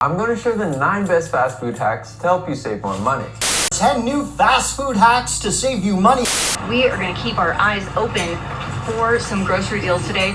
I'm going to share the 9 best fast food hacks to help you save more money. 10 new fast food hacks to save you money. We are going to keep our eyes open for some grocery deals today.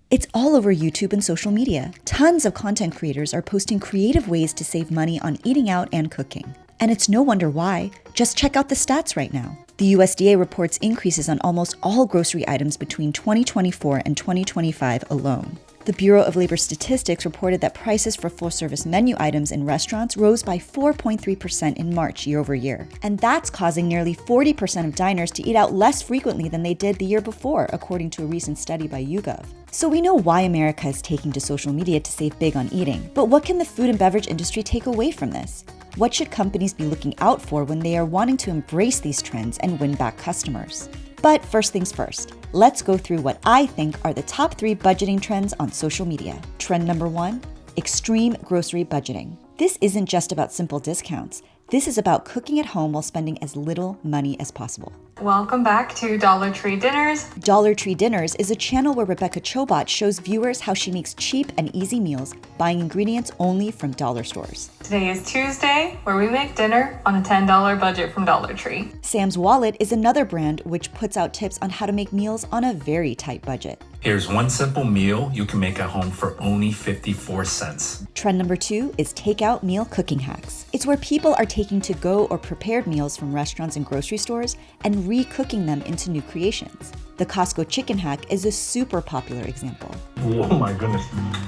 It's all over YouTube and social media. Tons of content creators are posting creative ways to save money on eating out and cooking. And it's no wonder why. Just check out the stats right now. The USDA reports increases on almost all grocery items between 2024 and 2025 alone. The Bureau of Labor Statistics reported that prices for full-service menu items in restaurants rose by 4.3% in March year over year. And that's causing nearly 40% of diners to eat out less frequently than they did the year before, according to a recent study by YouGov. So we know why America is taking to social media to save big on eating, but what can the food and beverage industry take away from this? What should companies be looking out for when they are wanting to embrace these trends and win back customers? But first things first, let's go through what I think are the top 3 budgeting trends on social media. Trend number 1, extreme grocery budgeting. This isn't just about simple discounts. This is about cooking at home while spending as little money as possible. Welcome back to Dollar Tree Dinners. Dollar Tree Dinners is a channel where Rebecca Chobot shows viewers how she makes cheap and easy meals, buying ingredients only from dollar stores. Today is Tuesday, where we make dinner on a $10 budget from Dollar Tree. Sam's Wallet is another brand which puts out tips on how to make meals on a very tight budget. Here's one simple meal you can make at home for only 54 cents. Trend number 2 is takeout meal cooking hacks. It's where people are taking to-go or prepared meals from restaurants and grocery stores and re-cooking them into new creations. The Costco chicken hack is a super popular example. Oh my goodness,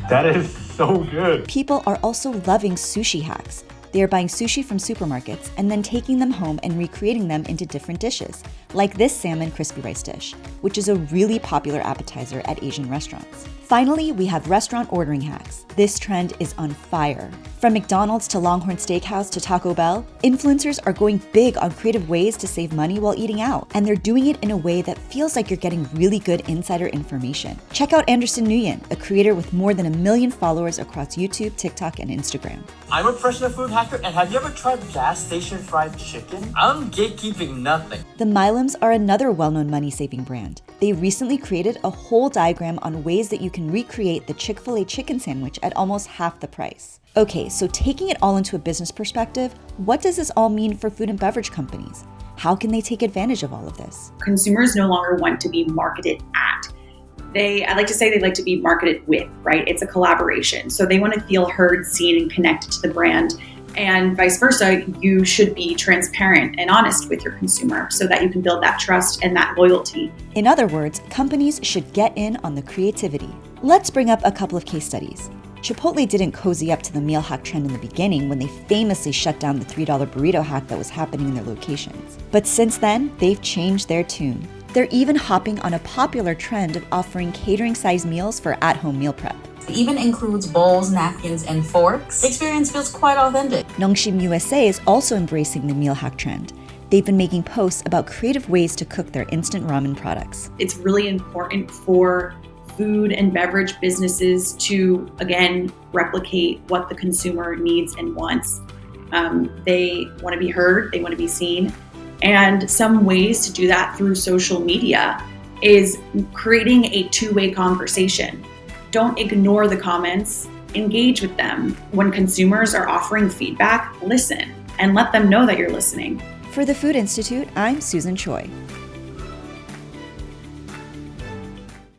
that is so good. People are also loving sushi hacks. They are buying sushi from supermarkets and then taking them home and recreating them into different dishes, like this salmon crispy rice dish, which is a really popular appetizer at Asian restaurants. Finally, we have restaurant ordering hacks. This trend is on fire. From McDonald's to Longhorn Steakhouse to Taco Bell, influencers are going big on creative ways to save money while eating out, and they're doing it in a way that feels like you're getting really good insider information. Check out Anderson Nguyen, a creator with more than 1 million followers across YouTube, TikTok, and Instagram. I'm a professional food hacker, and have you ever tried gas station fried chicken? I'm gatekeeping nothing. The 𝗲𝗏𝗁s are another well-known money-saving brand. They recently created a whole diagram on ways that you can recreate the Chick-fil-A chicken sandwich at almost half the price. Okay, so taking it all into a business perspective, what does this all mean for food and beverage companies? How can they take advantage of all of this? Consumers no longer want to be marketed at. I like to say they like to be marketed with, right? It's a collaboration. So they want to feel heard, seen, and connected to the brand. And vice versa, you should be transparent and honest with your consumer so that you can build that trust and that loyalty. In other words, companies should get in on the creativity. Let's bring up a couple of case studies. Chipotle didn't cozy up to the meal hack trend in the beginning when they famously shut down the $3 burrito hack that was happening in their locations. But since then, they've changed their tune. They're even hopping on a popular trend of offering catering-sized meals for at-home meal prep. It even includes bowls, napkins, and forks. The experience feels quite authentic. 𝗏𝗡 USA is also embracing the meal hack trend. They've been making posts about creative ways to cook their instant ramen products. It's really important for food and beverage businesses to, again, replicate what the consumer needs and wants. They want to be heard, they want to be seen. And some ways to do that through social media is creating a two-way conversation. Don't ignore the comments, engage with them. When consumers are offering feedback, listen and let them know that you're listening. For the Food Institute, I'm Susan Choi.